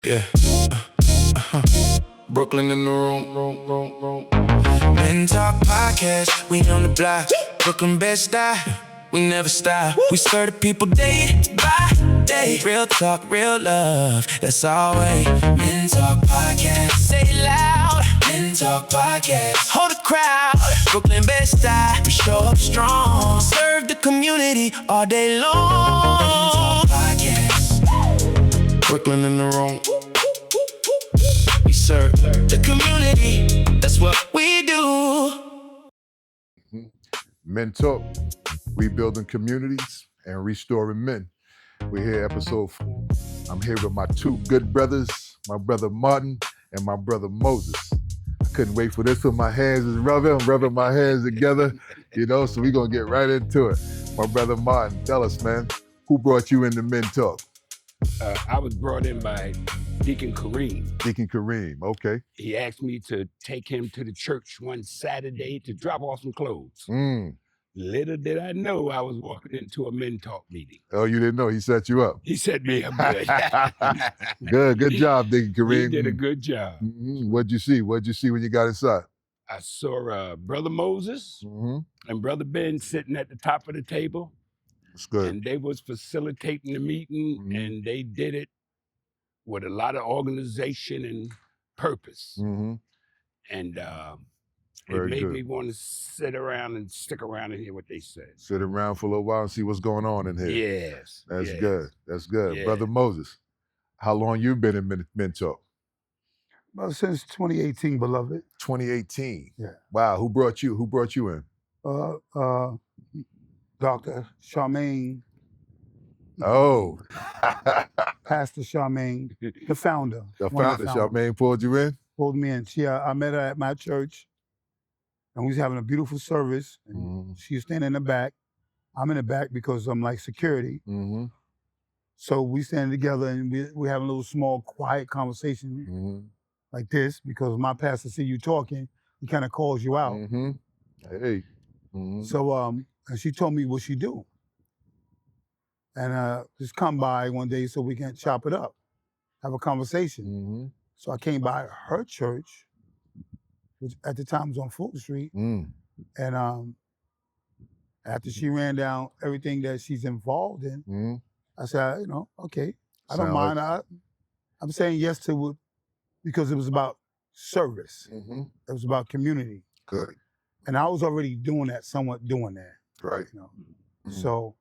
Yeah. Brooklyn in the room. Men Talk Podcast, we on the block. Brooklyn best die, we never stop. We serve the people day by day. Real talk, real love, that's our way. Men Talk Podcast, say it loud. Men Talk Podcast, hold the crowd. Brooklyn best die, we show up strong. Serve the community all day long. Men Talk Podcast, Brooklyn in the room. We serve the community, that's what we do. Men Talk, rebuilding communities and restoring men. We're here, episode 4. I'm here with my two good brothers, my brother Martin and my brother Moses. I couldn't wait for this when my hands is rubbing. I'm rubbing my hands together, so we're going to get right into it. My brother Martin, tell us, man, who brought you into Men Talk? I was brought in by Deacon Kareem. Deacon Kareem, okay. He asked me to take him to the church one Saturday to drop off some clothes. Little did I know I was walking into a Men Talk meeting. Oh, you didn't know? He set you up. He set me up good. Good job, Deacon Kareem. He did a good job. What'd you see? What'd you see when you got inside? I saw Brother Moses and Brother Ben sitting at the top of the table. That's good. And they was facilitating the meeting, and they did it with a lot of organization and purpose. And it made me want to sit around and stick around and hear what they said. Sit around for a little while and see what's going on in here. Yes. That's good. That's good. Yes. Brother Moses, how long you been in Men Talk? Well, since 2018, beloved. 2018. Yeah. Wow. Who brought you in? Dr. Charmaine. Oh. Pastor Charmaine, the founder. The founder, Charmaine pulled you in? Pulled me in. I met her at my church, and we was having a beautiful service. And she was standing in the back. I'm in the back because I'm like security. So we standing together, and we having a little small, quiet conversation like this, because my pastor see you talking, he kind of calls you out. Hey. So, and she told me what she do. And just come by one day so we can chop it up, have a conversation. So I came by her church, which at the time was on Fulton Street. And after she ran down everything that she's involved in, I said, okay, I don't mind. I'm saying yes to it because it was about service. It was about community. Good. And I was already doing that. Right. So,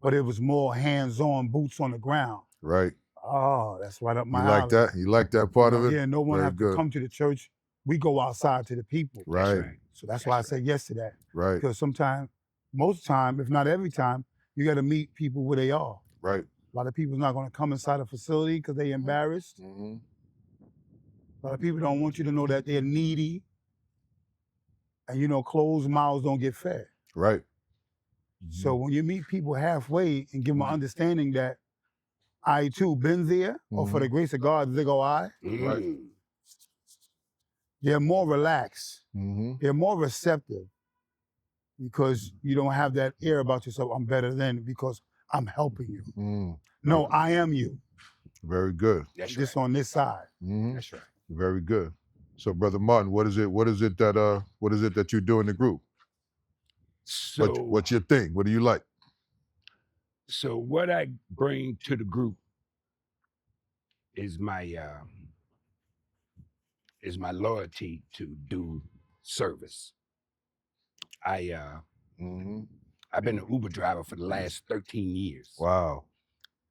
but it was more hands-on, boots on the ground. Right. Oh, that's right up my alley. You like that? You like that part of it? Yeah, no one Very have good. to come to the church. We go outside to the people. Right. So that's why I said yes to that. Right. Because sometimes, most time, if not every time, you got to meet people where they are. Right. A lot of people's not going to come inside a facility because they're embarrassed. A lot of people don't want you to know that they're needy. And closed mouths don't get fed. Right. So when you meet people halfway and give them an understanding that I too been there, or for the grace of God, they go I, Right. they're more relaxed. Mm-hmm. They're more receptive because you don't have that air about yourself. I'm better than because I'm helping you. Mm. No, I am you. Very good. That's Just right. on this side. Mm-hmm. That's right. Very good. So, Brother Martin, what is it that you do in the group? So What's your thing? What do you like? So what I bring to the group is my loyalty to do service. I've been an Uber driver for the last 13 years. Wow.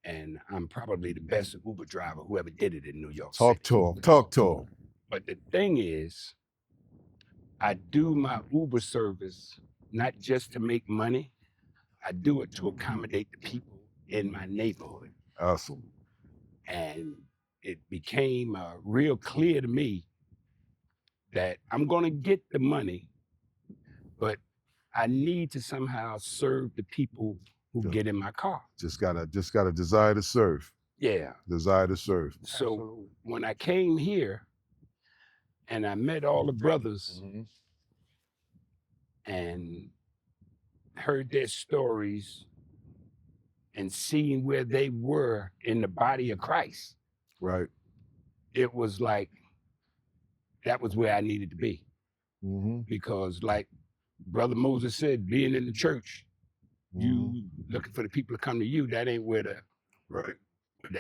And I'm probably the best Uber driver who ever did it in New York Talk City. to him. But the thing is, I do my Uber service not just to make money. I do it to accommodate the people in my neighborhood. Awesome. And it became real clear to me that I'm going to get the money, but I need to somehow serve the people who get in my car. Just got a desire to serve. Yeah. Desire to serve. So Absolutely. when I came here and I met all the brothers and heard their stories and seeing where they were in the body of Christ, Right. it was like that was where I needed to be. Because like Brother Moses said, being in the church, you looking for the people to come to you, that ain't where the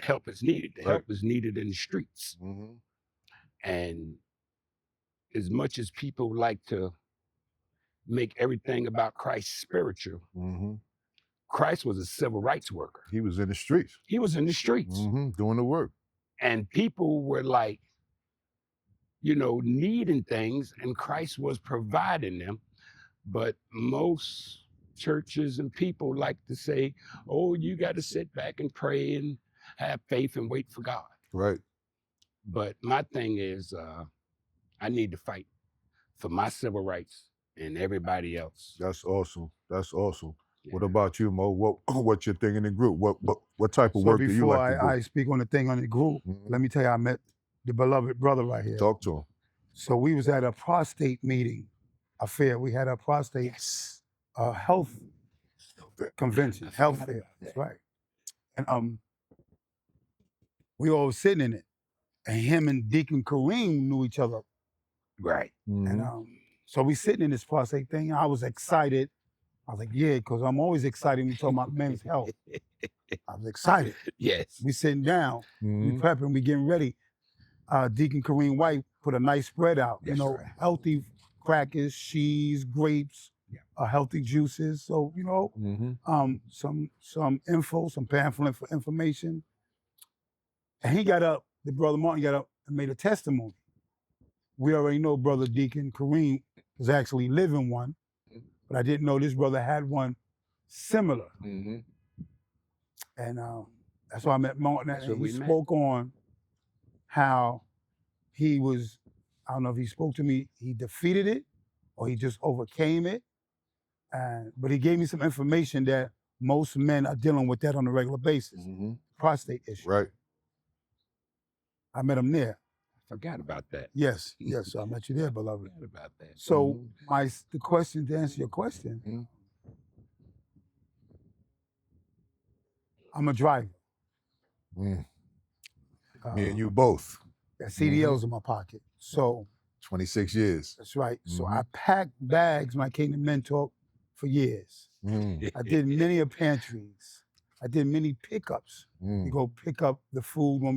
help is needed. The help is needed in the streets. And as much as people like to make everything about Christ spiritual, Christ was a civil rights worker. He was in the streets. He was in the streets. Doing the work. And people were like, needing things, and Christ was providing them. But most churches and people like to say, oh, you got to sit back and pray and have faith and wait for God. Right. But my thing is, I need to fight for my civil rights and everybody else. That's awesome. That's awesome. Yeah. What about you, Mo? What's your thing in the group? What type of work do you like to do? Before I speak on the thing on the group, let me tell you, I met the beloved brother right here. Talk to him. So we was at a prostate meeting, affair. We had a prostate health convention, health fair. That's right. And we all was sitting in it, and him and Deacon Kareem knew each other. Right. And so we sitting in this prostate thing. I was excited. I was like, yeah, because I'm always excited when we talk about men's health. I was excited. Yes. We sitting down, we prepping, we getting ready. Deacon Kareem White put a nice spread out, That's right. healthy crackers, cheese, grapes, healthy juices. So, some info, some pamphlet for information. And he got up, the brother Martin got up and made a testimony. We already know Brother Deacon Kareem was actually living one, but I didn't know this brother had one similar. And that's why I met Martin, and he spoke on how he was, I don't know if he spoke to me, he defeated it or he just overcame it. But he gave me some information that most men are dealing with that on a regular basis. Prostate issue. Right. I met him there. Forgot about that. Yes, I met you there, beloved. Forgot about that. So the question, to answer your question, I'm a driver. Me and you both. Got CDLs in my pocket. So 26 years. that's right. So I packed bags when I came to Men Talk for years. I did many pantries. I did many pickups. We go pick up the food when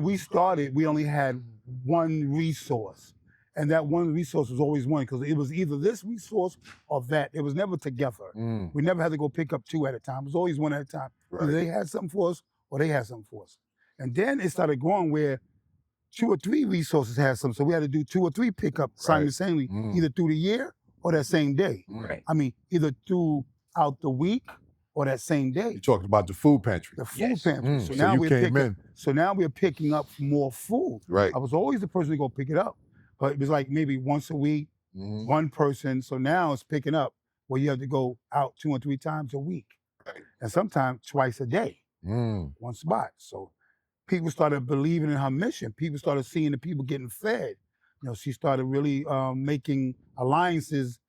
we started, we only had one resource. And that one resource was always one, because it was either this resource or that. It was never together. We never had to go pick up two at a time. It was always one at a time. Right. Either they had something for us or they had something for us. And then it started growing where 2 or 3 resources had some. So we had to do 2 or 3 pickups simultaneously, either through the year or that same day. Right. I mean, either throughout the week or that same day. You talked about the food pantry. The food pantry. So now you came in. So now we're picking up more food. Right. I was always the person to go pick it up, but it was like maybe once a week, one person. So now it's picking up where you have to go out 2 or 3 times a week, and sometimes twice a day, one spot. So people started believing in her mission. People started seeing the people getting fed. She started really making alliances,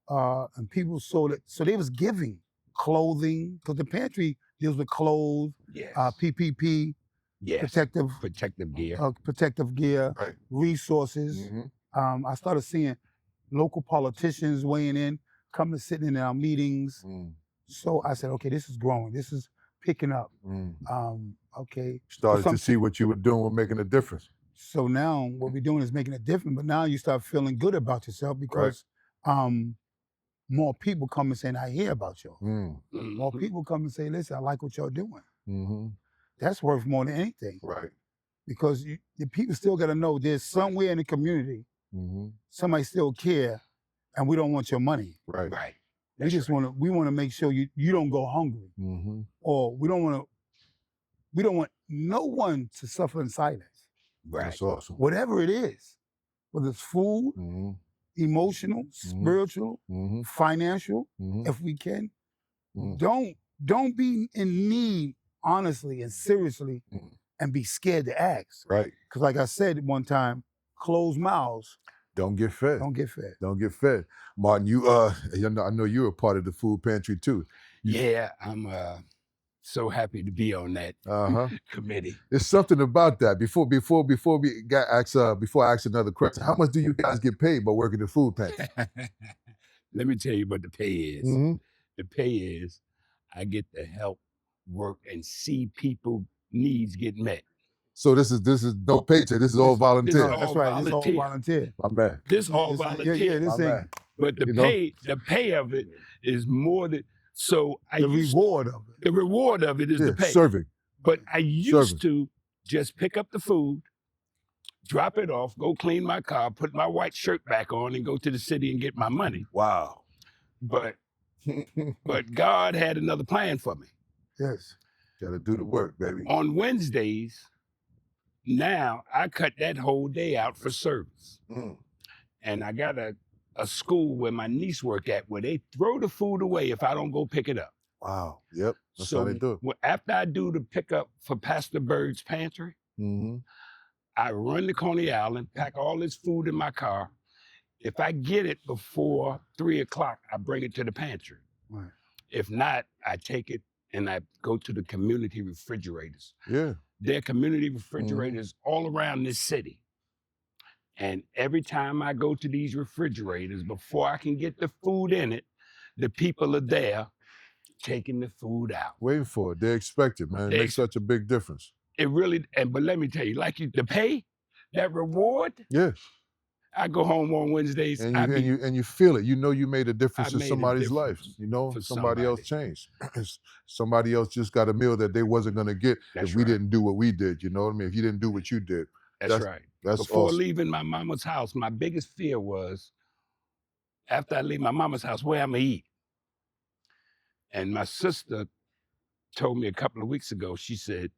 and people saw that. So they was giving clothing, because the pantry deals with clothes, PPP, protective gear, resources. I started seeing local politicians weighing in, coming to sit in our meetings. So I said, okay, this is growing. This is picking up. Okay. Started to see what you were doing was making a difference. So now what we're doing is making a difference, but now you start feeling good about yourself because more people come and saying, I hear about y'all. More people come and say, listen, I like what y'all doing. That's worth more than anything. Right. Because the people still got to know there's somewhere in the community, somebody still care, and we don't want your money. Right. Right. We just want to make sure you don't go hungry, or we don't want no one to suffer in silence. Right. That's awesome. Whatever it is, whether it's food, emotional, spiritual, financial, if we can, don't be in need, honestly and seriously, and be scared to ask. Right. Because like I said one time, closed mouths don't get fed. Don't get fed. Don't get fed. Martin, I know you were part of the food pantry too. Yeah, so happy to be on that committee. There's something about that. Before I ask another question, how much do you guys get paid by working the food pantry? Let me tell you what the pay is. Mm-hmm. The pay is I get to help work and see people needs get met. So this is no paycheck. This is all volunteer. all That's right. This is all volunteer. volunteer. My man. This all This- volunteer. Yeah, this My ain't man. But the You know? pay of it is more than so I the used, reward of it. the reward of it is the pay. Serving. But I used to just pick up the food, drop it off, go clean my car, put my white shirt back on, and go to the city and get my money. Wow. But God had another plan for me. Yes. Gotta do the work, baby. On Wednesdays, now I cut that whole day out for service. Mm. And I got a school where my niece work at where they throw the food away if I don't go pick it up. Wow. Yep. That's so how they do it. After I do the pickup for Pastor Bird's pantry, Mm-hmm. I run to Coney Island, pack all this food in my car. If I get it before 3 o'clock, I bring it to the pantry. Right. If not, I take it and I go to the community refrigerators. Yeah. There are community refrigerators all around this city. And every time I go to these refrigerators, before I can get the food in it, the people are there taking the food out. Waiting for it. They expect it, man. It makes such a big difference. It really, but let me tell you, the pay, that reward. Yeah. I go home on Wednesdays. And you feel it. You know you made a difference in made a somebody's life. difference You know, for somebody else changed. Somebody else just got a meal that they wasn't gonna get if we didn't do what we did. You know what I mean? If you didn't do what you did. That's right. That's Before awesome. leaving my mama's house, my biggest fear was, after I leave my mama's house, where I'm gonna eat. And my sister told me a couple of weeks ago, she said,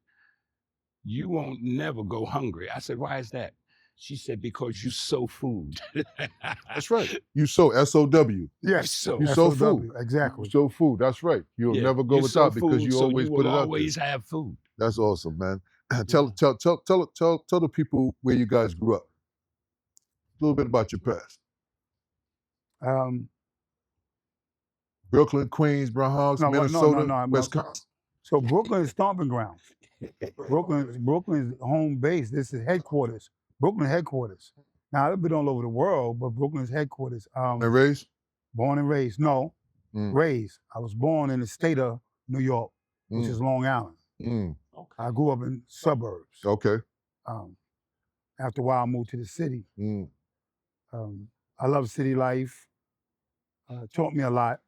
"You won't never go hungry." I said, "Why is that?" She said, "Because you sow food." That's right. You sow S-O-W. Yes. You sow food. Exactly. You sow food. That's right. You'll never go you sow without because food, you so always you put will it up always there. have food. That's awesome, man. Tell the people where you guys grew up. A little bit about your past. Brooklyn, Queens, Bronx, Minnesota, Wisconsin. So Brooklyn is stomping grounds. Brooklyn is home base. This is headquarters. Brooklyn headquarters. Now I've been all over the world, but Brooklyn's headquarters. And raised? Born and raised. No, raised. I was born in the state of New York, which is Long Island. Okay. I grew up in suburbs. Okay. After a while, I moved to the city. I love city life. Taught me a lot.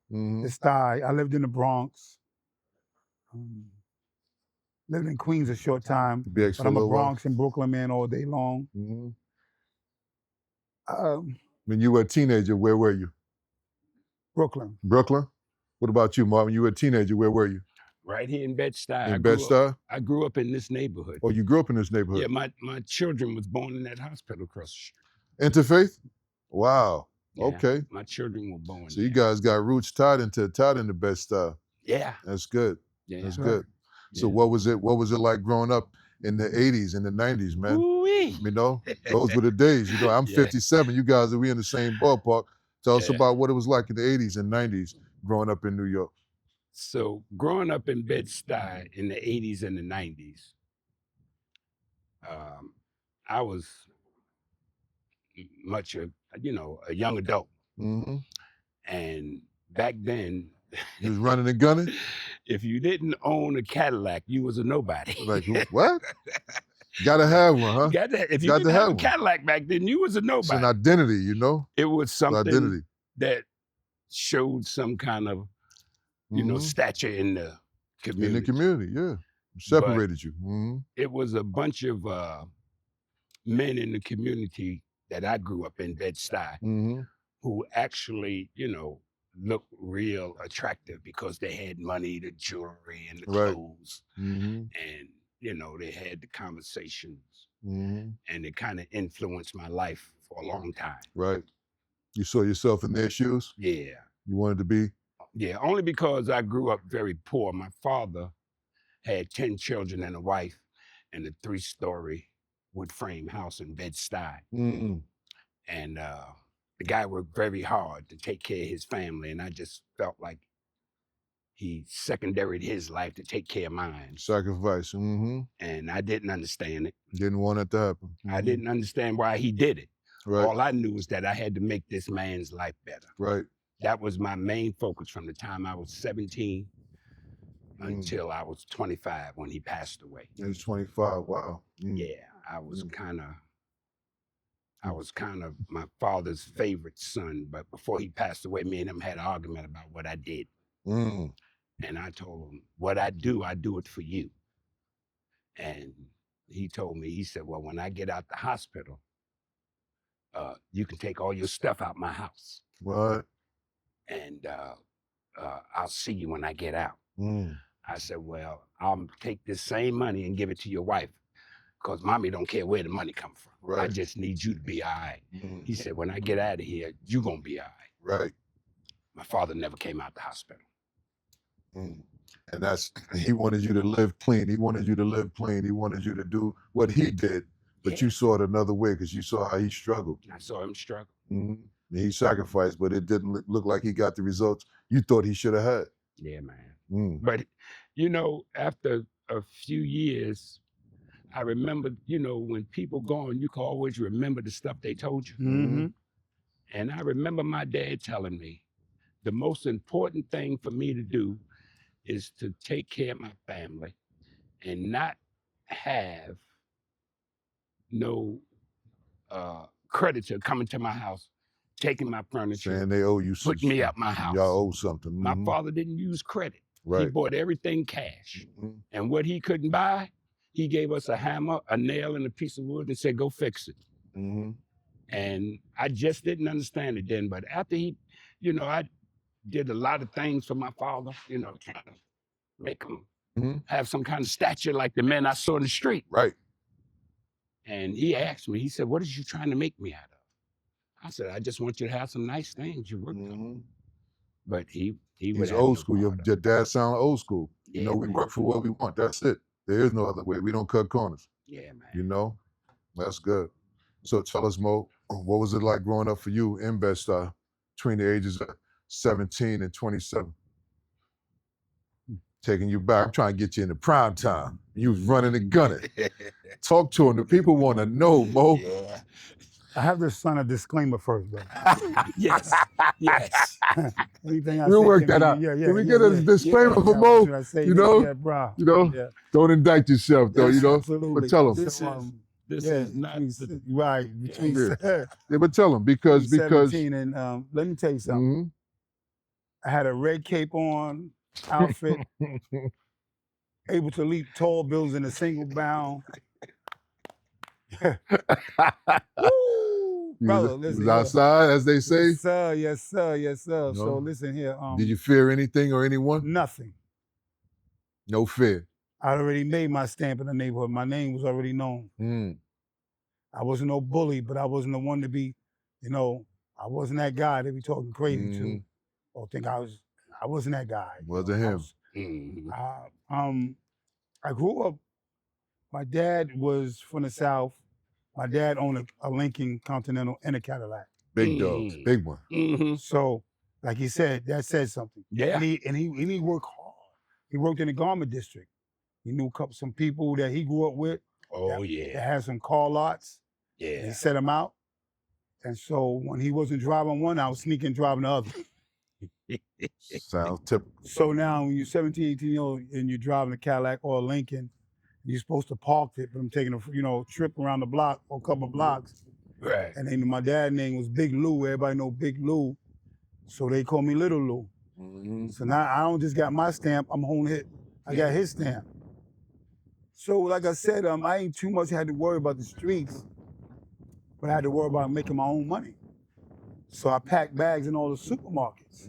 The style. I lived in the Bronx. Lived in Queens a short time, but I'm a Bronx and Brooklyn man all day long. When you were a teenager, where were you? Brooklyn. Brooklyn? What about you, Mark? When you were a teenager, where were you? Right here in Bed-Stuy. In Bed-Stuy? I grew up in this neighborhood. Oh, you grew up in this neighborhood? Yeah, my children was born in that hospital across the street. Interfaith? Wow. Yeah, okay. My children were born. So you guys got roots tied into Bed-Stuy. Yeah. That's good. Yeah. That's good. So what was it like growing up in the 80s and the 90s, man? Ooh-wee. You know, those were the days. You know, I'm 57. You guys we in the same ballpark. Tell us about what it was like in the 80s and 90s growing up in New York. So growing up in Bed-Stuy in the 80s and the 90s, I was much a young adult. And back then, you was running and gunning? If you didn't own a Cadillac, you was a nobody. Like, what? Gotta have one, huh? If you didn't have a Cadillac back then, you was a nobody. It's an identity, you know? It was something that showed some kind of, stature in the community. In the community, yeah. Separated you. It was a bunch of men in the community that I grew up in Bed-Stuy who actually, looked real attractive because they had money, the jewelry and the clothes. And, they had the conversations. And it kind of influenced my life for a long time. Right. You saw yourself in their shoes? Yeah. You wanted to be? Yeah, only because I grew up very poor. My father had 10 children and a wife and a 3-story wood frame house in Bed-Stuy. And the guy worked very hard to take care of his family. And I just felt like he secondaried his life to take care of mine. Sacrifice. And I didn't understand it. Didn't want it to happen. I didn't understand why he did it. Right. All I knew was that I had to make this man's life better. Right. That was my main focus from the time I was 17 until I was 25 when he passed away. He was 25. Wow. Yeah, I was kind of my father's favorite son, but before he passed away, me and him had an argument about what I did. And I told him, what I do it for you. And he told me, he said, well, when I get out the hospital, you can take all your stuff out my house. What? And I'll see you when I get out. I said, well, I'll take this same money and give it to your wife, because mommy don't care where the money come from. Right. I just need you to be all right. He said, when I get out of here, you're going to be all right. Right. My father never came out the hospital. And he wanted you to live clean. He wanted you to live clean. He wanted you to do what he did, but you saw it another way because you saw how he struggled. I saw him struggle. He sacrificed, but it didn't look like he got the results you thought he should have had. Yeah, man. But, you know, after a few years, I remember, you know, when people gone, you can always remember the stuff they told you. And I remember my dad telling me, the most important thing for me to do is to take care of my family and not have no creditor coming to my house, taking my furniture, saying they owe you something. putting me out my house. Y'all owe something. My father didn't use credit. Right. He bought everything cash. And what he couldn't buy, he gave us a hammer, a nail, and a piece of wood and said, go fix it. And I just didn't understand it then. But after he, you know, I did a lot of things for my father, you know, trying to make him have some kind of stature like the men I saw in the street. Right. And he asked me, he said, what is you trying to make me out of? I said, I just want you to have some nice things you worked on. But he's old school. Your dad sound old school. Yeah, you know, we work for what we want. That's it. There is no other way. We don't cut corners. Yeah, man. You know? That's good. So tell us, Mo, what was it like growing up for you in Bed-Stuy between the ages of 17 and 27? Taking you back. I'm trying to get you into prime time. You was running and gunning. Talk to them. The people want to know, Mo. Yeah. I have to sign a disclaimer first, bro. Yes. Anything I we'll say work that out. Can we get a disclaimer for Mo? You know, don't indict yourself though. You know, absolutely. But tell him. This is not right. Between yeah, but tell him because 17 and let me tell you something. I had a red cape on, outfit, able to leap tall buildings in a single bound. Woo! Brother, listen. Was outside, as they say. Yes, sir. Yes, sir. Yes, sir. No. So listen here. Did you fear anything or anyone? Nothing. No fear. I already made my stamp in the neighborhood. My name was already known. I wasn't no bully, but I wasn't the one to be, you know, I wasn't that guy to be talking crazy to or think I wasn't that guy. Wasn't him. I grew up, my dad was from the South. My dad owned a Lincoln Continental and a Cadillac. Big dogs, big one. So, like he said, that said something. Yeah. And he worked hard. He worked in the garment district. He knew some people that he grew up with. Oh, that had some car lots. Yeah. He set them out. And so when he wasn't driving one, I was sneaking driving the other. Sounds typical. So now when you're 17, 18 years old and you're driving a Cadillac or a Lincoln, you're supposed to park it, but I'm taking a trip around the block or a couple of blocks. Right. And then my dad's name was Big Lou. Everybody know Big Lou. So they call me Little Lou. So now I don't just got my stamp, I'm holding it. I got his stamp. So like I said, I ain't too much had to worry about the streets, but I had to worry about making my own money. So I packed bags in all the supermarkets.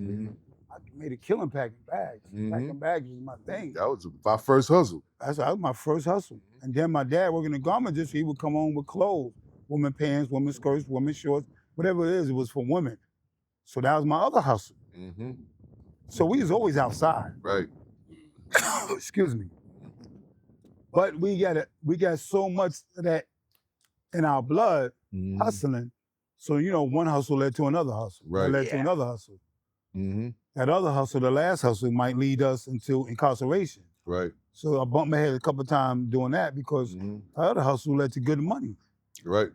I made a killing packing bags. Packing bags was my thing. That was my first hustle. That was my first hustle. And then my dad working in the garment district, he would come home with clothes, women pants, women skirts, women shorts, whatever it is, it was for women. So that was my other hustle. So we was always outside. Right. Excuse me. But we got so much of that in our blood, hustling. So, one hustle led to another hustle. Right. Led to another hustle. that other hustle, the last hustle, might lead us into incarceration. Right. So I bumped my head a couple of times doing that because the other hustle led to good money. Right.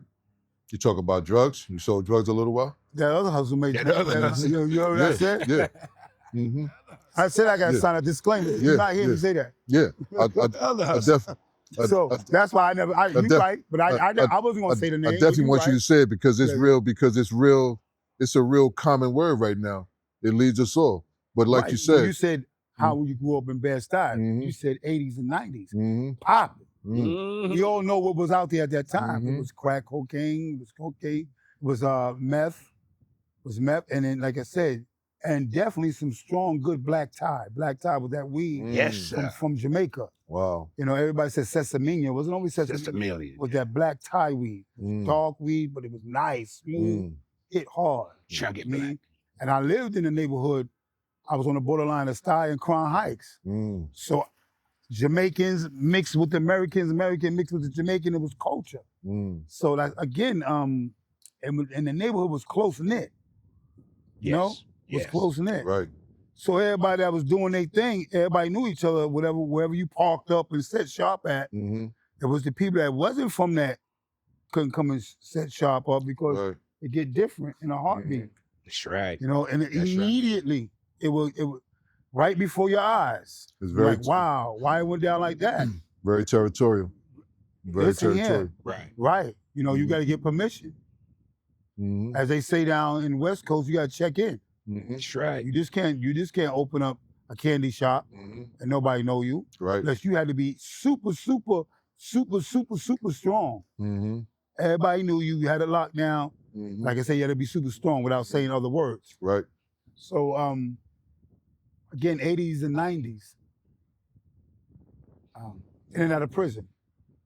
You talk about drugs. You sold drugs a little while. That other hustle made That other hustle. You know what I said? Yeah. I said I got to sign a disclaimer. You're not hearing me say that. Yeah. Other I hustle. That's why I never. You're right, but I wasn't gonna say the name. I definitely want you to say it because it's Yeah. real. Because it's real. It's a real common word right now. It leads us all. But like Right. you said, You said how you grew up in Bed-Stuy. You said 80s and 90s. Pop. We all know what was out there at that time. It was crack cocaine. It was meth. It was meth, and then like I said, and definitely some strong, good black tie. Black tie with that weed. Yes, sir. From Jamaica. wow. You know, everybody said sesamina. It wasn't always Just a sesamina. million. It was that black tie weed. Dark weed, but it was nice, smooth, hit hard. Chunk it You know what I black. mean? And I lived in the neighborhood. I was on the borderline of Stuy and Crown Heights. So Jamaicans mixed with Americans, American mixed with the Jamaican, it was culture. So that again, and the neighborhood was close knit. You know? It was close knit. Right. So everybody that was doing their thing, everybody knew each other, wherever you parked up and set shop at. It was the people that wasn't from that couldn't come and set shop up because it get different in a heartbeat. That's right. You know, and immediately it was right before your eyes. It's very like, wow, why it went down like that? very territorial. Very territorial. Right. Right. You know, you got to get permission. As they say down in the West Coast, you got to check in. That's right. You just can't open up a candy shop and nobody know you. Right. Unless you had to be super strong. Everybody knew you. You had it locked down. Like I said, you had to be super strong without saying other words. Right. So again, 80s and 90s, in and out of prison.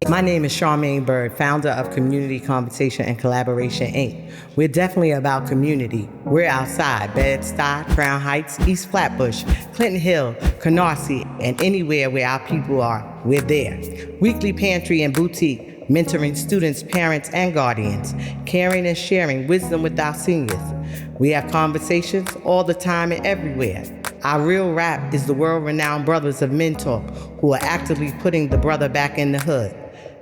My name is Charmaine Bird, founder of Community Conversation and Collaboration, Inc. We're definitely about community. We're outside Bed-Stuy, Crown Heights, East Flatbush, Clinton Hill, Canarsie, and anywhere where our people are, we're there. Weekly pantry and boutique, mentoring students, parents, and guardians, caring and sharing wisdom with our seniors. We have conversations all the time and everywhere. Our real rap is the world-renowned Brothers of Men Talk, who are actively putting the brother back in the hood.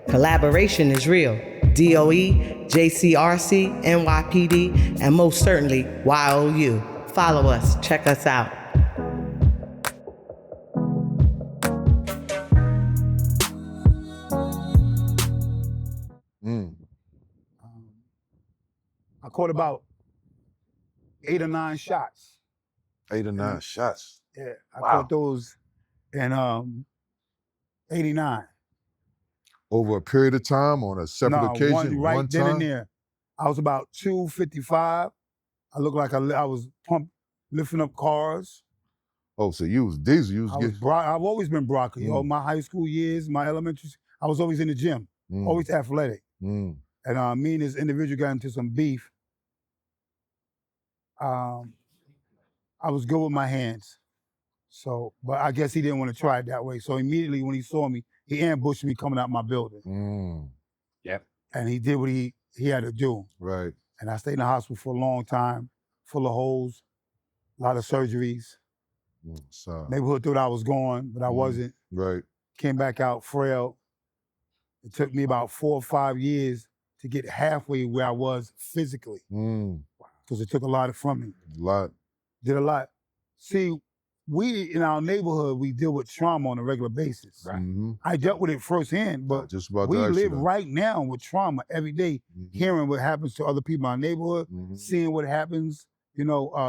Collaboration is real. DOE, JCRC, NYPD, and most certainly YOU. Follow us, check us out. I caught about 8 or 9 shots. 8 or 9 shots. Yeah, I caught those in 89. Over a period of time, on a separate occasion, one time? then and there. I was about 255. I looked like I was lifting up cars. Oh, so you was diesel. You was I've always been broccoli. All my high school years, my elementary, I was always in the gym, always athletic. And me and this individual got into some beef. I was good with my hands. So, but I guess he didn't want to try it that way. So immediately when he saw me, he ambushed me coming out my building. Yep. And he did what he had to do. Right. And I stayed in the hospital for a long time, full of holes, a lot of surgeries. Neighborhood thought I was gone, but I wasn't. Right. Came back out frail. It took me about 4 or 5 years to get halfway where I was physically. Because it took a lot from me. A lot. Did a lot. See, we in our neighborhood, we deal with trauma on a regular basis. Right. I dealt with it firsthand, but just about we to ask you live that. right now with trauma every day, hearing what happens to other people in our neighborhood, seeing what happens,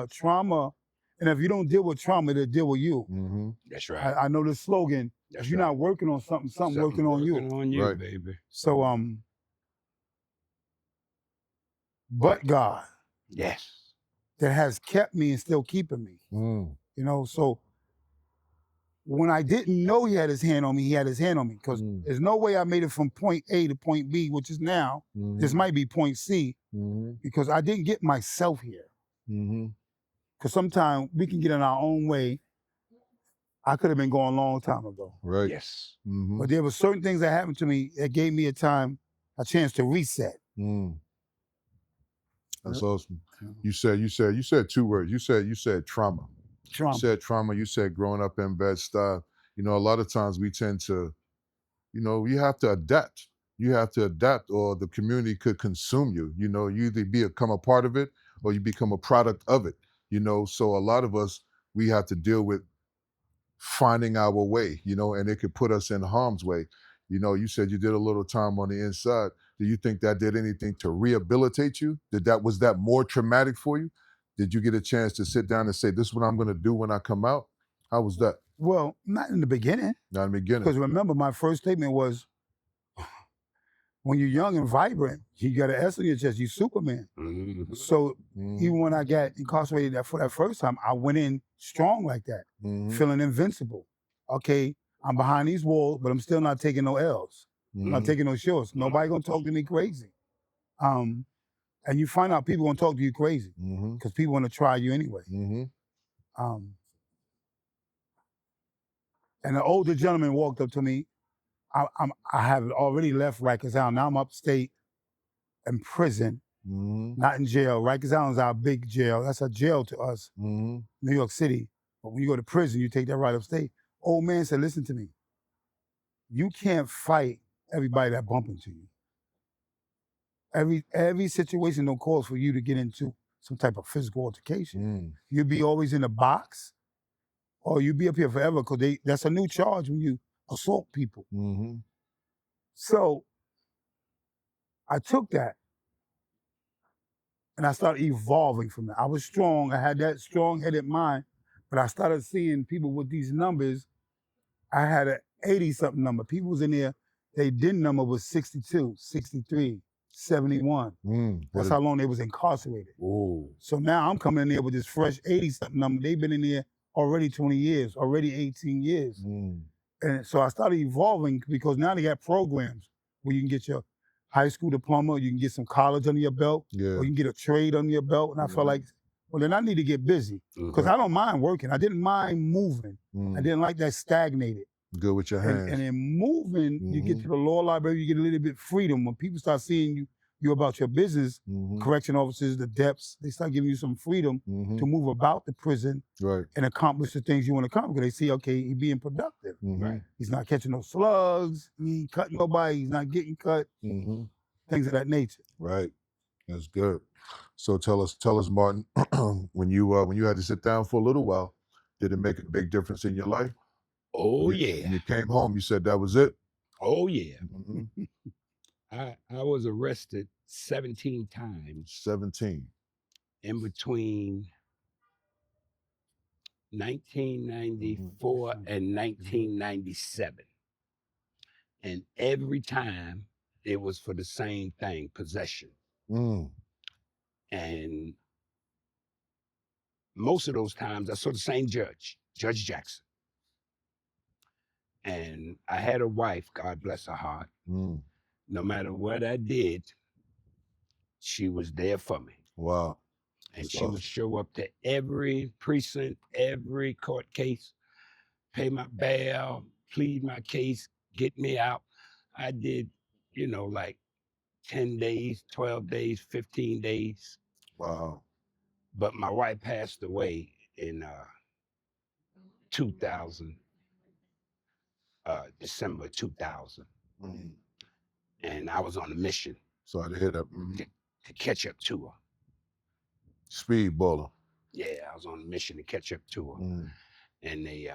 trauma. And if you don't deal with trauma, they'll deal with you. That's right. I know this slogan, if you're not working on something working on you. On you, Right. baby. So, but God, Yes. that has kept me and still keeping me. So when I didn't know he had his hand on me, he had his hand on me. Because there's no way I made it from point A to point B, which is now. This might be point C, because I didn't get myself here. Because sometimes we can get in our own way. I could have been gone a long time ago. Right. Yes. But there were certain things that happened to me that gave me a chance to reset. That's awesome. You said 2 words. You said trauma. Trauma. You said trauma. You said growing up in Bed-Stuy. You know, a lot of times we tend to, you know, you have to adapt. You have to adapt, or the community could consume you. You know, you either become a part of it or you become a product of it. You know, so a lot of us, we have to deal with finding our way, you know, and it could put us in harm's way. You know, you said you did a little time on the inside. Do you think that did anything to rehabilitate you? Was that more traumatic for you? Did you get a chance to sit down and say, this is what I'm going to do when I come out? How was that? Well, not in the beginning. Not in the beginning. Because remember, my first statement was, when you're young and vibrant, you got an S on your chest, you Superman. Mm-hmm. So even when I got incarcerated for that first time, I went in strong like that, feeling invincible. Okay, I'm behind these walls, but I'm still not taking no L's. I'm not taking no shorts. Nobody gonna talk to me crazy. And you find out people gonna talk to you crazy because people wanna try you anyway. And an older gentleman walked up to me. I have already left Rikers Island. Now I'm upstate in prison, not in jail. Rikers Island is our big jail. That's a jail to us, New York City. But when you go to prison, you take that right upstate. Old man said, listen to me. You can't fight everybody that bump into you. Every situation don't cause for you to get into some type of physical altercation. You'll be always in a box, or you'll be up here forever, because that's a new charge when you assault people. So I took that and I started evolving from that. I was strong. I had that strong-headed mind, but I started seeing people with these numbers. I had an 80-something number. People was in there, their DIN number was 62, 63, 71. That's how long they was incarcerated. So now I'm coming in there with this fresh 80-something number. They've been in there already 20 years, already 18 years. And so I started evolving, because now they got programs where you can get your high school diploma, you can get some college under your belt, or you can get a trade under your belt. And I felt like, well, then I need to get busy, because I don't mind working. I didn't mind moving. I didn't like that stagnated. Good with your hands. And in moving, you get to the law library, you get a little bit of freedom. When people start seeing you about your business, correction officers, the depths, they start giving you some freedom to move about the prison and accomplish the things you want to accomplish. They see, okay, he's being productive. He's not catching no slugs, he ain't cutting nobody, he's not getting cut, things of that nature. Right, that's good. So tell us, Martin, when you had to sit down for a little while, did it make a big difference in your life? Oh, yeah. When you came home, you said that was it? Oh, yeah. I was arrested 17 times. 17. In between 1994 and 1997. And every time it was for the same thing, possession. And most of those times I saw the same judge, Judge Jackson. And I had a wife, God bless her heart. No matter what I did, she was there for me. Wow. And she would show up to every precinct, every court case, pay my bail, plead my case, get me out. I did, like 10 days, 12 days, 15 days. Wow. But my wife passed away in 2000, December 2000. And I was on a mission. So I had to hit up. To catch up to her. Speedballer. Yeah, I was on a mission to catch up to her. And they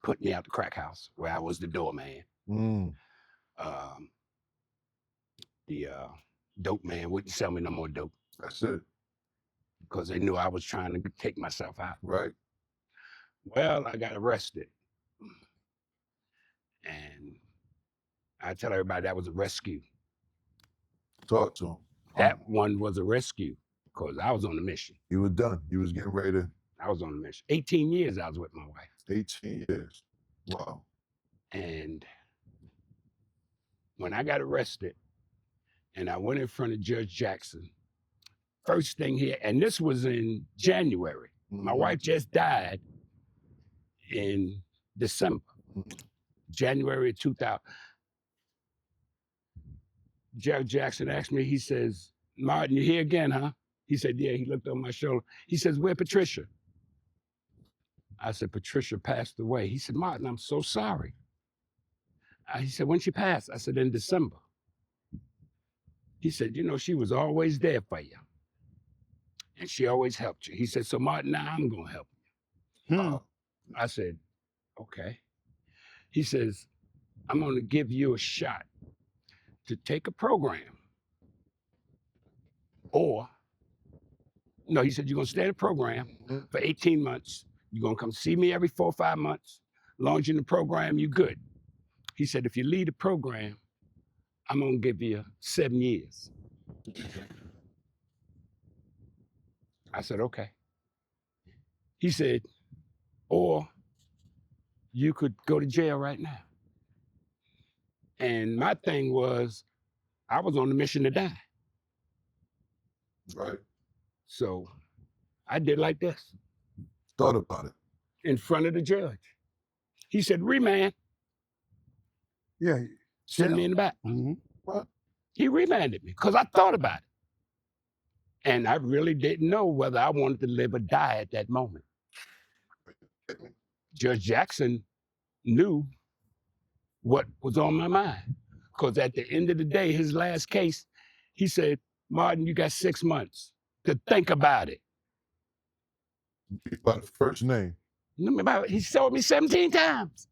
put me out the crack house where I was the doorman. The dope man wouldn't sell me no more dope. That's it. Because they knew I was trying to take myself out. Right. Well, I got arrested. And I tell everybody that was a rescue. Talk to him. That one was a rescue because I was on a mission. You were done. You was getting ready to. I was on a mission. 18 years I was with my wife. 18 years. Wow. And when I got arrested and I went in front of Judge Jackson, first thing here, and this was in January. My wife just died in December, January 2000. Judge Jackson asked me, he says, Martin, you here again, huh? He said, yeah. He looked over my shoulder. He says, where Patricia? I said, Patricia passed away. He said, Martin, I'm so sorry. He said, when she passed? I said, in December. He said, you know, she was always there for you. And she always helped you. He said, so Martin, now I'm going to help you. I said, okay. He says, I'm going to give you a shot to take a program. Or, no, he said, you're going to stay in the program for 18 months. You're going to come see me every 4 or 5 months. As long as you're in the program, you're good. He said, if you leave the program, I'm going to give you 7 years. I said, okay. He said, or you could go to jail right now. And my thing was, I was on a mission to die. Right. So I did like this. Thought about it. In front of the judge. He said, remand. Yeah. Send me in the back. What? He remanded me because I thought about it. And I really didn't know whether I wanted to live or die at that moment. Judge Jackson knew what was on my mind. Because at the end of the day, his last case, he said, Martin, you got 6 months to think about it. By the first name. He told me 17 times.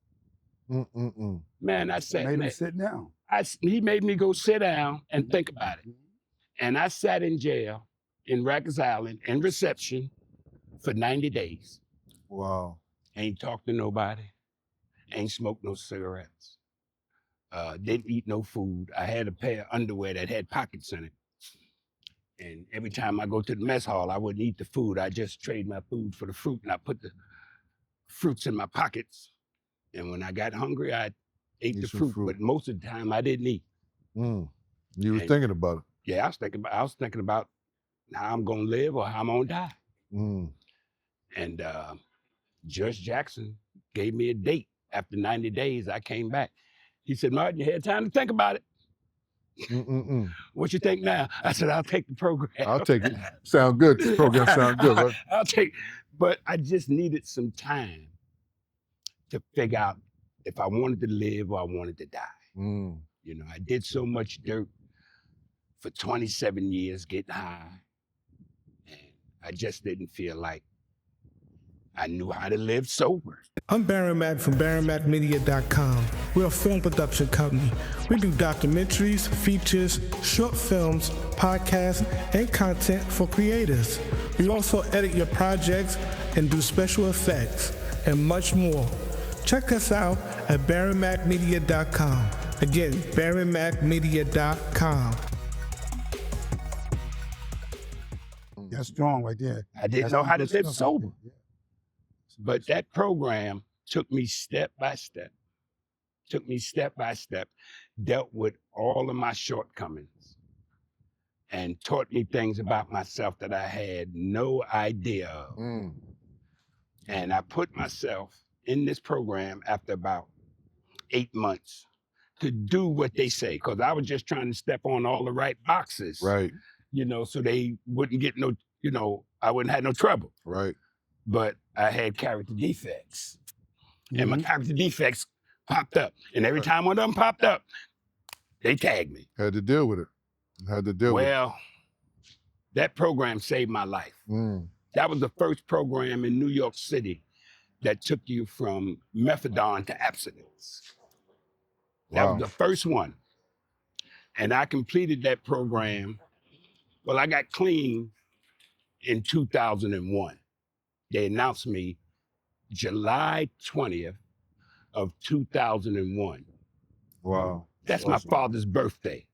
Man, I sat. Made him sit down. He made me go sit down and think about it. And I sat in jail in Rikers Island in reception for 90 days. Wow. Ain't talked to nobody. Ain't smoked no cigarettes. Didn't eat no food. I had a pair of underwear that had pockets in it. And every time I go to the mess hall, I wouldn't eat the food. I just trade my food for the fruit, and I put the fruits in my pockets. And when I got hungry, I ate the fruit. But most of the time, I didn't eat. You were thinking about it. Yeah, I was thinking about how I'm gonna live or how I'm gonna die. And Judge Jackson gave me a date. After 90 days, I came back. He said, Martin, you had time to think about it. What you think now? I said, I'll take the program. I'll take it. Sound good. This program sound good, right? I'll take, but I just needed some time to figure out if I wanted to live or I wanted to die. You know, I did so much dirt for 27 years, getting high, and I just didn't feel like I knew how to live sober. I'm Baron Mack from BaronMackMedia.com. We're a film production company. We do documentaries, features, short films, podcasts, and content for creators. We also edit your projects and do special effects and much more. Check us out at BaronMackMedia.com. Again, BaronMackMedia.com. That's strong right there. I didn't know how to live sober. But that program took me step by step, dealt with all of my shortcomings, and taught me things about myself that I had no idea of. And I put myself in this program after about 8 months to do what they say, because I was just trying to step on all the right boxes, Right. You know, so they wouldn't get no, you know, I wouldn't have no trouble. Right. But I had character defects. And my character defects popped up. And every time one of them popped up, they tagged me. Had to deal with it. Had to deal with it. Well, that program saved my life. That was the first program in New York City that took you from methadone to abstinence. That was the first one. And I completed that program. Well, I got clean in 2001. They announced me July 20th of 2001. Wow. That's awesome. My father's birthday.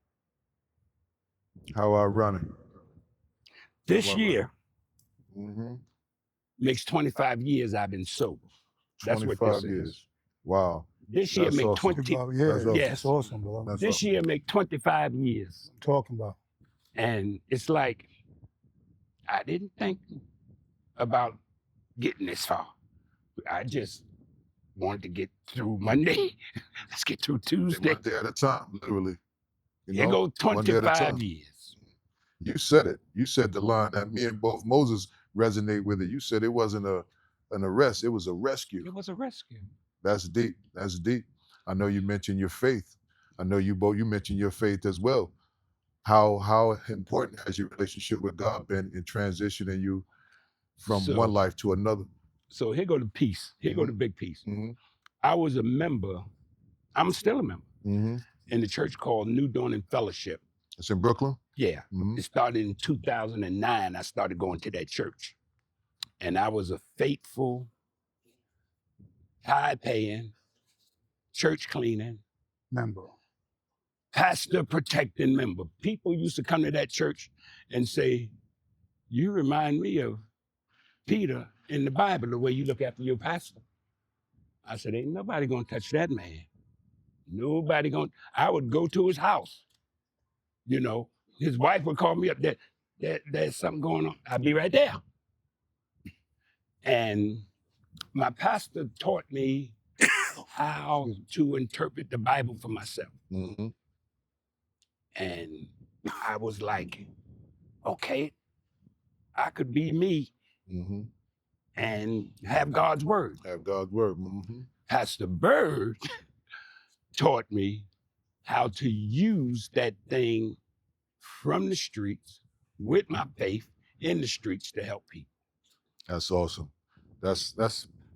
How ironic. This year makes 25 years I've been sober. That's what this is. Wow. This year make awesome. 20. That's awesome, bro. This year make 25 years. I'm talking about. And it's like, I didn't think about getting this far. I just wanted to get through Monday. Let's get through Tuesday. One day at a time, literally. You know, it goes 25 years. You said it. You said the line that me and both Moses resonate with it. You said it wasn't a an arrest. It was a rescue. It was a rescue. That's deep. That's deep. I know you mentioned your faith. I know you mentioned your faith as well. How important has your relationship with God been in transitioning you from one life to another? So here go the piece. Here go the big piece. Mm-hmm. I was a member. I'm still a member Mm-hmm. in the church called New Dawn and Fellowship. It's in Brooklyn? Yeah. Mm-hmm. It started in 2009. I started going to that church. And I was a faithful, high-paying, church cleaning, member. pastor protecting member. People used to come to that church and say, you remind me of Peter in the Bible, the way you look after your pastor. I said, ain't nobody gonna touch that man. Nobody gonna, I would go to his house. You know, his wife would call me up, there's something going on. I'd be right there. And my pastor taught me how to interpret the Bible for myself. Mm-hmm. And I was like, okay, I could be me Mm-hmm. and have God's word. Have God's word. Mm-hmm. Pastor Bird taught me how to use that thing from the streets with my faith in the streets to help people. That's awesome. That's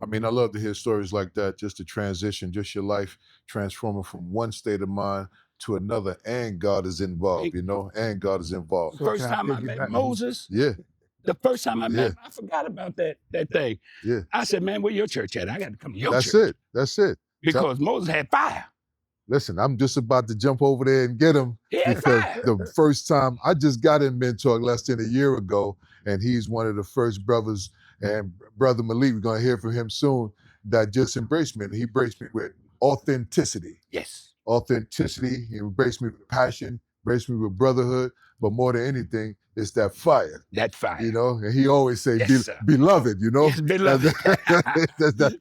I mean, I love to hear stories like that, just to transition, just your life transforming from one state of mind to another, and God is involved, you know, and God is involved. So First can I time I take you met back? Moses, Yeah, the first time I met Yeah. him, I forgot about that thing. yeah. I said, man, where your church at? I got to come to your That's church. it. That's it. Because Moses had fire. Listen, I'm just about to jump over there and get him, He had because fire. the first time I just got in Mentor less than a year ago, and he's one of the first brothers, and Brother Malik, we're going to hear from him soon, that just embraced me. And he embraced me with authenticity. Yes. Authenticity. He embraced me with passion, embraced me with brotherhood, but more than anything, it's that fire. That fire. You know, and he always say, Yes, sir. beloved, you know? Yes, beloved.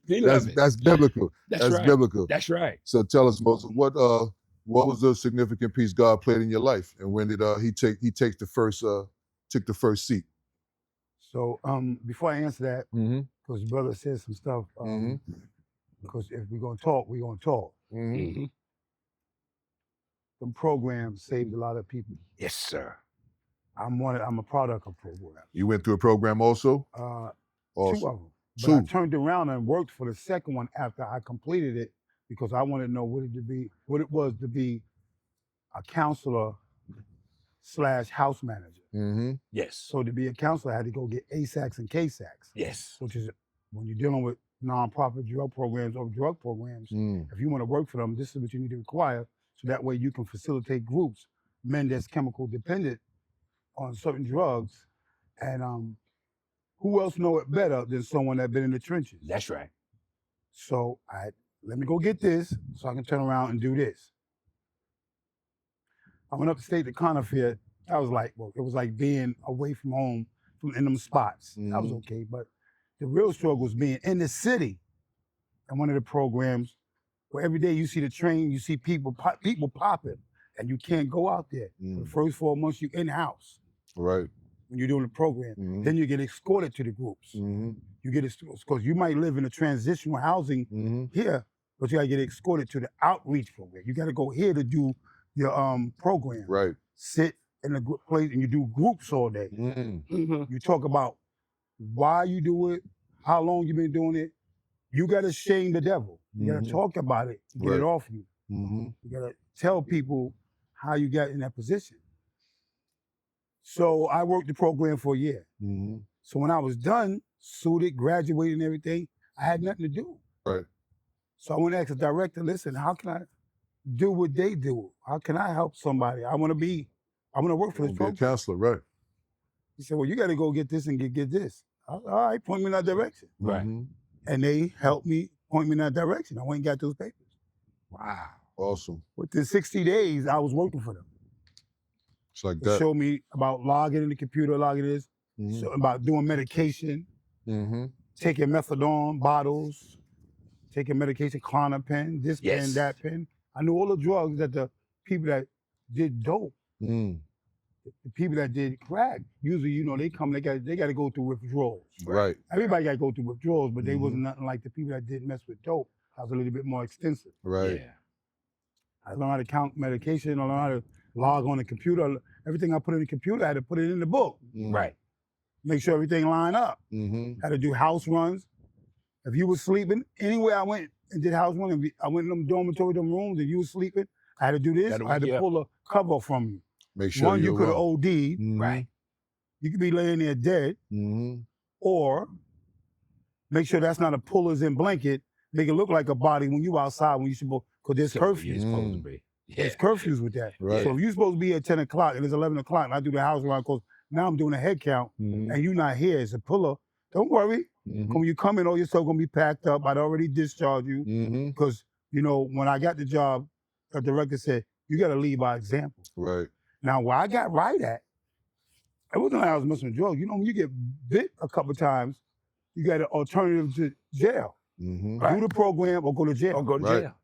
Beloved. That's biblical. That's right. Biblical. That's right. So tell us, Moses, what was the significant piece God played in your life, and when did he took the first seat? So before I answer that, Mm-hmm. because brother said some stuff, because if we're gonna talk, we're gonna talk. Mm-hmm. Mm-hmm. The program saved a lot of people. Yes, sir. I'm a product of program. You went through a program also? Two of them. But Two. I turned around and worked for the second one after I completed it, because I wanted to know what it was to be a counselor / house manager. Mm-hmm. Yes. So to be a counselor, I had to go get ASACs and KSACs, Yes. which is when you're dealing with nonprofit drug programs or drug programs. Mm. If you want to work for them, this is what you need to require. So that way you can facilitate groups, men that's chemical dependent on certain drugs. And who else know it better than someone that's been in the trenches? That's right. So let me go get this so I can turn around and do this. I went upstate to Counterfeit. I was like, well, it was like being away from home in them spots. That was okay. But the real struggle was being in the city in one of the programs where every day you see the train, you see people popping, and you can't go out there. For the first 4 months, you in-house. Right. When you're doing the program. Then you get escorted to the groups. Mm-hmm. You get because you might live in a transitional housing here, but you gotta get escorted to the outreach program. You gotta go here to do your program. Right. Sit in a place and you do groups all day. Mm-hmm. You talk about why you do it, how long you've been doing it. You gotta shame the devil. You gotta talk about it, get it off you. Mm-hmm. You gotta tell people how you got in that position. So I worked the program for a year. Mm-hmm. So when I was done, suited, graduated and everything, I had nothing to do. Right. So I went to ask the director, listen, how can I do what they do? How can I help somebody? I want to work for this Be a program. counselor, right. He said, well, you got to go get this and get this. All right, point me in that direction. Right. Mm-hmm. And they helped me point me in that direction. I went and got those papers. Wow. Awesome. Within 60 days, I was working for them. It's like They that. showed me about logging in the computer, logging this, so about doing medication, Mm-hmm. taking methadone bottles, taking medication, Clonopin, this pen, that pen. I knew all the drugs that the people that did dope the people that did crack, usually, you know, they got to go through withdrawals. Right. Everybody got to go through withdrawals, but they Mhm. wasn't nothing like the people that did mess with dope. I was a little bit more extensive. Right. Yeah. I learned how to count medication. I learned how to log on the computer. Everything I put in the computer, I had to put it in the book. Right. Make sure everything lined up. Mm-hmm. Had to do house runs. If you was sleeping, anywhere I went and did house runs, I went in them dormitory, them rooms, and you was sleeping, I had to do this. Gotta I had to wake you pull a cover from you. Make sure One, you you're could have wrong. OD'd. Mhm. Right. You could be laying there dead, Mm-hmm. or make sure that's not a pullers and blanket. Make it look like a body when you outside when you supposed, because there's curfews. You're supposed to be. Yeah. There's curfews with that. Right. So if you're supposed to be at 10 o'clock and it's 11 o'clock and I do the house run, because now I'm doing a head count Mm-hmm. and you're not here as a puller, don't worry. Mm-hmm. When you come in, all your stuff gonna be packed up. I'd already discharged you Mm-hmm. because, you know, when I got the job, the director said, you gotta lead by example. Right. Now, where I got right at, it wasn't like I was messing with drugs. You know, when you get bit a couple times, you got an alternative to jail. Mm-hmm. Right. Do the program or go to jail. Or go to Right. jail.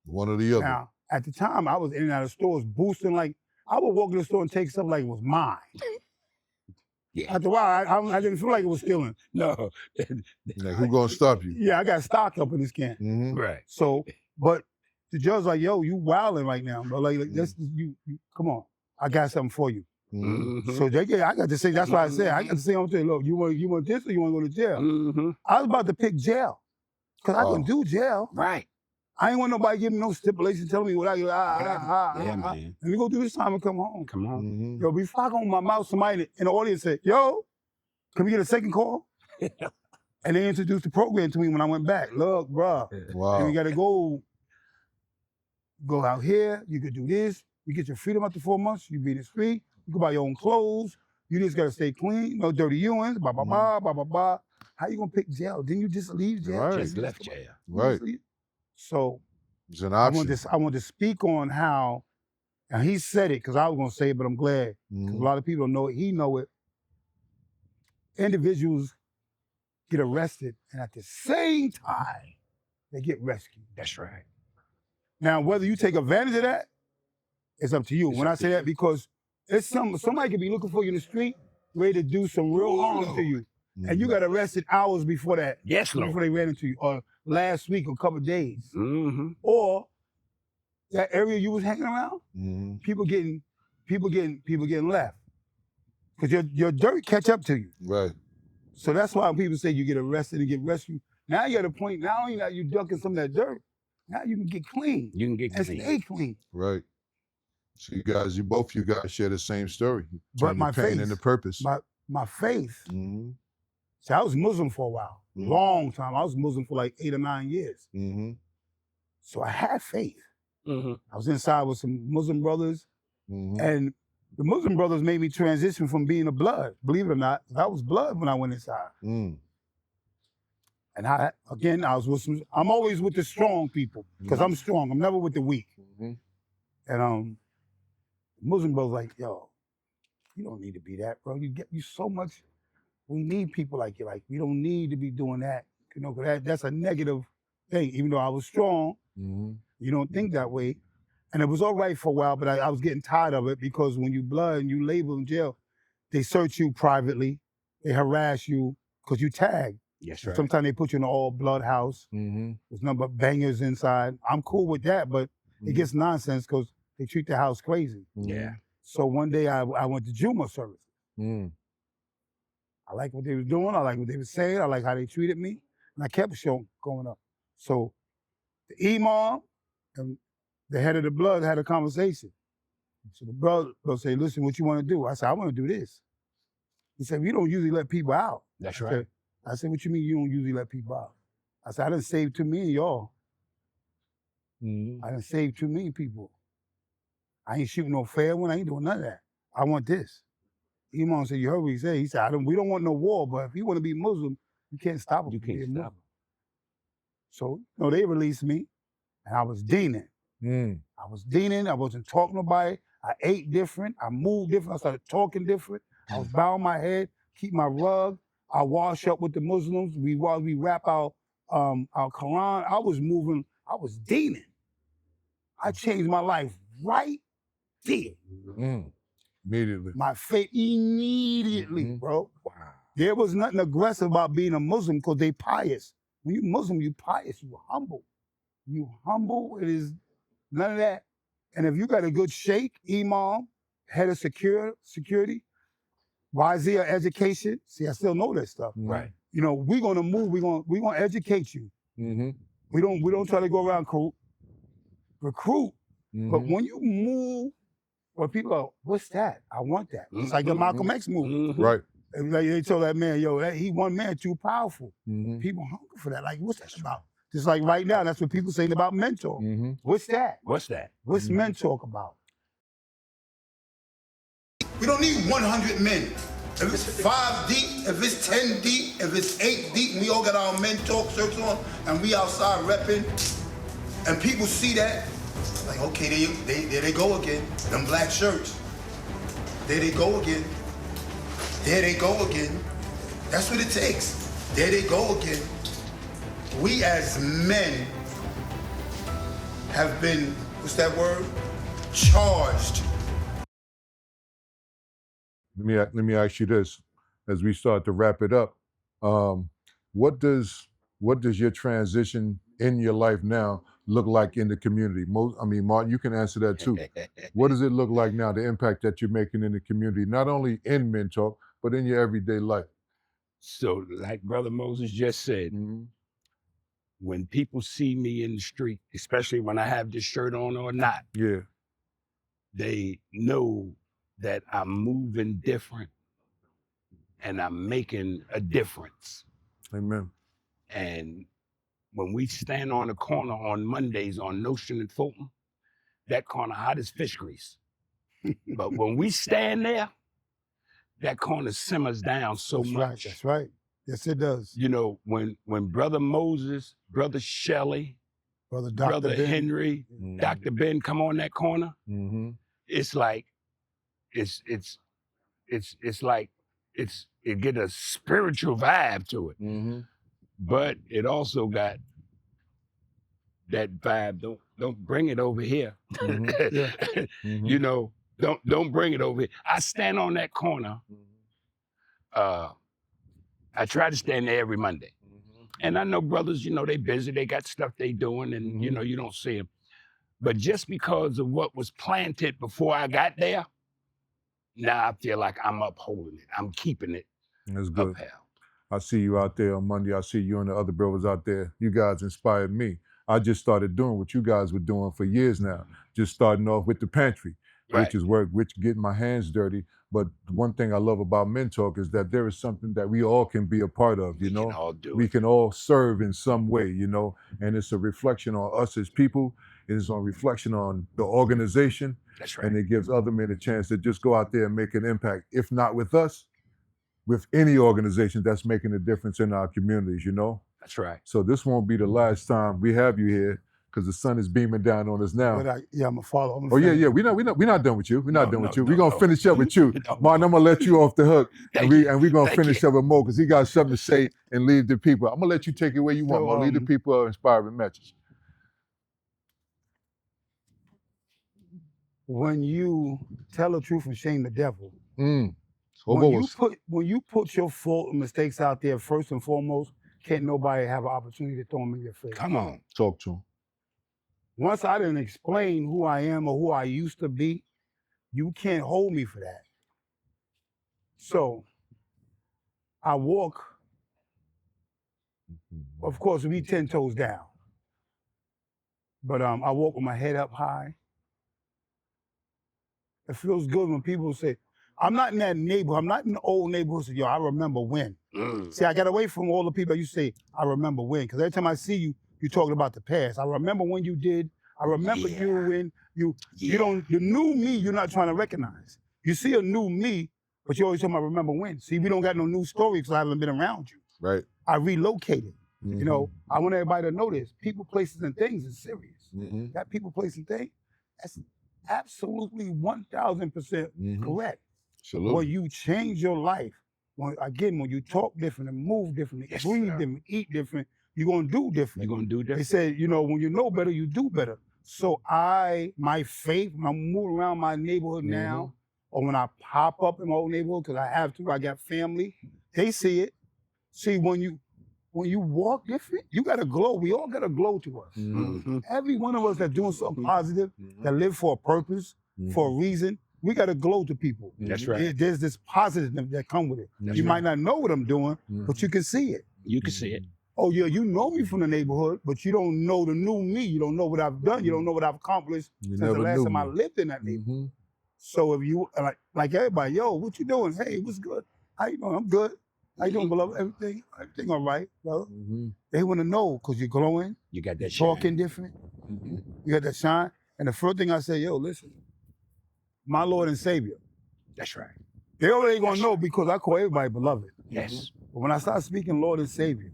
One or the other. Now, at the time, I was in and out of stores boosting, like, I would walk in the store and take stuff like it was mine. Yeah. After a while, I didn't feel like it was stealing. No. Like, who gonna stop you? Yeah, I got stock up in this can. Mm-hmm. Right. So, but the judge like, yo, you wilding right now, bro. Like that's you come on. I got something for you. Mm-hmm. Mhm. So I got to say, that's why I said, I got to say, I'm telling you, look, you want this or you want to go to jail? Mhm. I was about to pick jail. Because I Oh. can do jail. Right. I ain't want nobody giving me no stipulation telling me what I Yeah, man. Let me go do this time and come home. Come on. Mm-hmm. Yo, before I go on my mouth, somebody in the audience said, yo, can we get a second call? And they introduced the program to me when I went back. Look, bruh, Wow. and you gotta go out here, you could do this, you get your freedom after 4 months, you be in the street, you can buy your own clothes, you just gotta stay clean, no dirty Ewins, blah, blah, blah, blah, blah, blah. How you gonna pick jail? Didn't you just leave jail? Right. Just left jail. Right. So It's an I option. want to speak on how, and he said it because I was gonna say it, but I'm glad. 'Cause Mhm. a lot of people don't know it, he know it. Individuals get arrested and at the same time, they get rescued. That's right. Now, whether you take advantage of that, it's up to you. It's When up I to say that, you. because it's somebody could be looking for you in the street, ready to do some real harm to you. And you got arrested hours before that, Yes, before Lord. they ran into you, or last week or a couple of days. Mm-hmm. Or that area you was hanging around, Mm-hmm. people getting left. Because your dirt catch up to you. Right. So that's why when people say you get arrested and get rescued, now you're at a point, not only that you ducking some of that dirt, now you can get clean You can get and clean. stay clean. Right. So both you guys share the same story. You But turn my the pain faith, into purpose. my faith, Mm-hmm. see, I was Muslim for a while, Mhm. long time. I was Muslim for like 8 or 9 years. Mm-hmm. So I had faith. Mm-hmm. I was inside with some Muslim brothers, Mm-hmm. and the Muslim brothers made me transition from being a blood. Believe it or not, I was blood when I went inside. Mm. And I was with some, I'm always with the strong people, because I'm strong. I'm never with the weak. Mm-hmm. And Muslim brothers like, yo, you don't need to be that, bro. You so much. We need people like you. Like, we don't need to be doing that. You know, 'cause that's a negative thing. Even though I was strong, Mm-hmm. you don't think that way. And it was all right for a while, but I was getting tired of it, because when you blood and you label in jail, they search you privately, they harass you because you tag. Yes, right. Sometimes they put you in an all blood house. Mm-hmm. There's nothing but bangers inside. I'm cool with that, but it gets nonsense because they treat the house crazy. Yeah. So one day I went to Juma service. Mm. I like what they were doing. I like what they were saying. I like how they treated me. And I kept going up. So the imam and the head of the blood had a conversation. So the brother say, listen, what you want to do? I said, I want to do this. He said, we don't usually let people out. That's I right. said, what you mean you don't usually let people out? I said, I done saved too many of y'all. Mm-hmm. I done saved too many people. I ain't shooting no fair one. I ain't doing none of that. I want this. Imam said, you heard what he said? He said, we don't want no war, but if you want to be Muslim, you can't stop him. You from can't being stop Muslim. So, they released me, and I was deaning. Mm. I was deaning. I wasn't talking to nobody. I ate different. I moved different. I started talking different. I was bowing my head, keep my rug. I wash up with the Muslims. We wrap our Quran. I was moving. I was deaning. I changed my life right there. Mm. Immediately. My faith immediately, bro. Wow. There was nothing aggressive about being a Muslim because they pious. When you Muslim, you pious, you humble. You humble, it is none of that. And if you got a good sheikh, imam, head of security, wazir education, see, I still know that stuff. Right. You know, we're gonna move, we're gonna educate you. We don't try to go around recruit. But when you move, where people go, what's that? I want that. It's like the Malcolm X movie. Right. Like they told that man, yo, he one man too powerful. People hunger for that. Like, what's that about? Just like right now, that's what people saying about mentor. What's that? What's that? What's men talk about? We don't need 100 men. If it's 5 deep, if it's 10 deep, if it's 8 deep, and we all got our men talk shirts on, and we outside repping, and people see that, like, okay, there they go again, them black shirts. There they go again. There they go again. That's what it takes. There they go again. We as men have been, what's that word? Charged. Let me ask you this, as we start to wrap it up. What does your transition in your life now look like in the community? Martin, you can answer that too. What does it look like now, the impact that you're making in the community, not only in Men Talk, but in your everyday life? So, like Brother Moses just said, when people see me in the street, especially when I have this shirt on or not, they know that I'm moving different and I'm making a difference. Amen. And when we stand on the corner on Mondays on Notion and Fulton, that corner hot as fish grease. But when we stand there, that corner simmers down so much. That's right. Yes, it does. You know, when Brother Moses, Brother Shelley, Brother Henry, Dr. Ben come on that corner, it's like, it get a spiritual vibe to it. But it also got that vibe. Don't bring it over here. You know, don't bring it over here. I stand on that corner. I try to stand there every Monday. And I know brothers, you know, they busy, they got stuff they doing, and you know, you don't see them. But just because of what was planted before I got there, now I feel like I'm upholding it. I'm keeping it. That's good. Upheld. I see you out there on Monday. I see you and the other brothers out there. You guys inspired me. I just started doing what you guys were doing for years now. Just starting off with the pantry, which is work, which getting my hands dirty. But one thing I love about Men Talk is that there is something that we all can be a part of, you know? We can all do we it. can all serve in some way, you know? And it's a reflection on us as people. It is a reflection on the organization. That's right. And it gives other men a chance to just go out there and make an impact. If not with us, with any organization that's making a difference in our communities, you know? That's right. So this won't be the last time we have you here, because the sun is beaming down on us now. But I'm gonna follow. Yeah, we're not done with you. We're not done with you. We're gonna finish up with you. Martin, I'm gonna let you off the hook. And we're gonna finish up with Mo, because he got something to say and leave the people. I'm gonna let you take it where you want, Mo. Leave the people an inspiring message. When you tell the truth and shame the devil, when you put your fault and mistakes out there first and foremost, can't nobody have an opportunity to throw them in your face. Come on. Talk to him. Once I didn't explain who I am or who I used to be, you can't hold me for that. So I walk, of course, we 10 toes down. But I walk with my head up high. It feels good when people say, I'm not in that neighborhood, I'm not in the old neighborhood, so yo, I remember when. See, I got away from all the people that you say, I remember when, because every time I see you, you're talking about the past. I remember when you did, I remember you when you don't, the new me, you're not trying to recognize. You see a new me, but you always talking about remember when. See, we don't got no new story because I haven't been around you. Right. I relocated. You know, I want everybody to know this. People, places, and things is serious. That people, place, and thing, that's absolutely 1,000% correct. Absolutely. When you change your life, when you talk different and move different, breathe different, eat different, you're gonna do different. You're gonna do different. They said, you know, when you know better, you do better. So my faith, when I'm moving around my neighborhood now, or when I pop up in my old neighborhood, because I have to, I got family, they see it. See, when you walk different, you got a glow. We all got a glow to us. Every one of us that's doing something positive, that live for a purpose, for a reason, we got a glow to people. That's right. There's this positiveness that come with it. You might not know what I'm doing, but you can see it. You can see it. Oh yeah, you know me from the neighborhood, but you don't know the new me. You don't know what I've done. You don't know what I've accomplished since the last time I lived in that neighborhood. So if you, like everybody, yo, what you doing? Hey, what's good? How you doing? I'm good. How you doing, beloved? Everything all right, brother? They want to know because you're glowing. You got that talking different. You got that shine. And the first thing I say, yo, listen, my Lord and Savior. That's right. They already gonna know because I call everybody beloved. Yes. But when I start speaking Lord and Savior,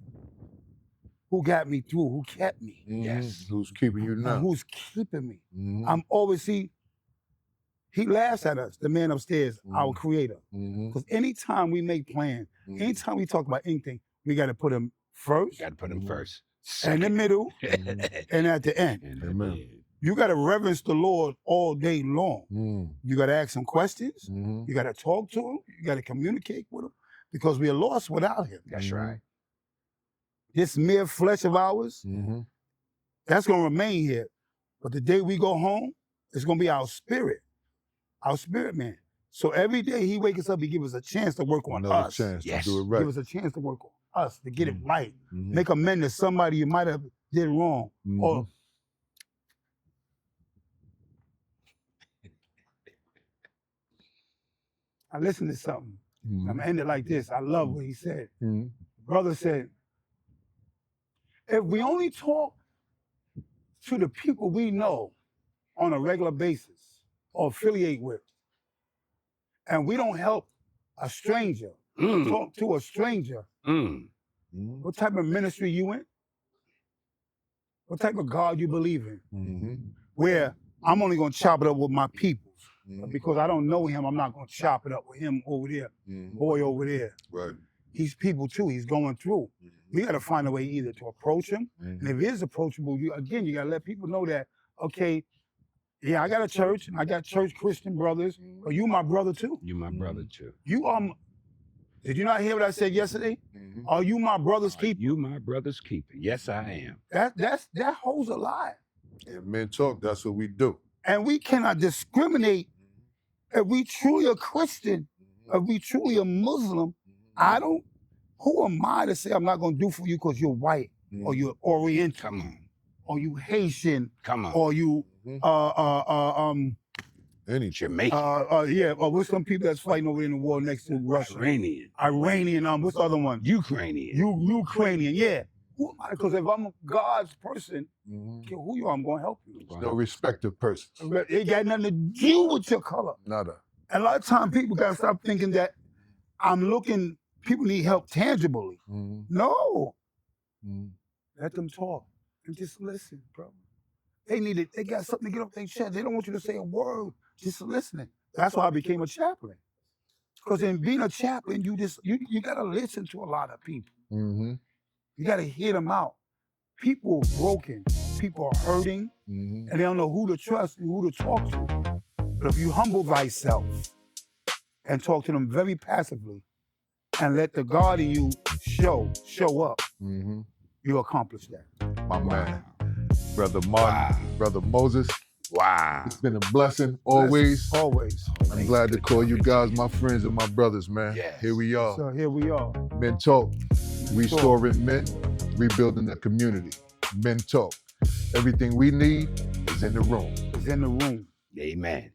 who got me through? Who kept me? Yes. Who's keeping you now? And who's keeping me? I'm always, he laughs at us, the man upstairs, our creator. Because anytime we make plans, anytime we talk about anything, we got to put him first. Got to put him first. And in the middle, and at the end. Amen. You got to reverence the Lord all day long. You got to ask him questions. You got to talk to him. You got to communicate with him because we are lost without him. That's right. This mere flesh of ours, that's going to remain here. But the day we go home, it's going to be our spirit man. So every day he wakes us up, he gives us a chance to work on Another us. chance to do it right. Give us a chance to work on us, to get it right. Make amends to somebody you might have did wrong. Or I listened to something. I'm gonna end it like this. I love what he said. Brother said, if we only talk to the people we know on a regular basis or affiliate with, and we don't help a stranger, talk to a stranger, what type of ministry you in? What type of God you believe in? Where I'm only gonna chop it up with my people. Because I don't know him, I'm not gonna chop it up with him over there, boy over there. Right. He's people too, he's going through. We gotta find a way either to approach him, and if he is approachable, you gotta let people know that, okay, yeah, I got a church, and I got church Christian brothers, but you my brother too. You my brother too. You are, did you not hear what I said yesterday? Are you my brother's keeper? You my brother's keeper. Yes, I am. That holds a lot. And men talk, that's what we do. And we cannot discriminate if we truly a Christian, if we truly a Muslim. Who am I to say I'm not gonna do for you because you're white, or you're Oriental, Come on. or you Haitian, Come on. or you Any Jamaican. or with some people that's fighting over in the war next to Russia. Iranian, what's the other one? Ukrainian. Ukrainian, yeah. Who am I? Because if I'm God's person, who you are, I'm gonna help you. no respect of persons. It got nothing to do with your color. Nada. And a lot of times people gotta stop thinking that people need help tangibly. No. Let them talk and just listen, bro. They got something to get off their chest. They don't want you to say a word, just listening. That's why I became a chaplain. Because in being a chaplain, you gotta listen to a lot of people. You gotta hear them out. People are broken, people are hurting, and they don't know who to trust and who to talk to. But if you humble thyself and talk to them very passively and let the God in you show up, you accomplish that. My man, Brother Martin, Brother Moses. Wow. It's been a blessing always. Always. I'm glad to call you guys my friends and my brothers, man. Yes. Here we are. So here we are. Men Talk. Restoring men, rebuilding the community. Men Talk. Everything we need is in the room. It's in the room. Amen.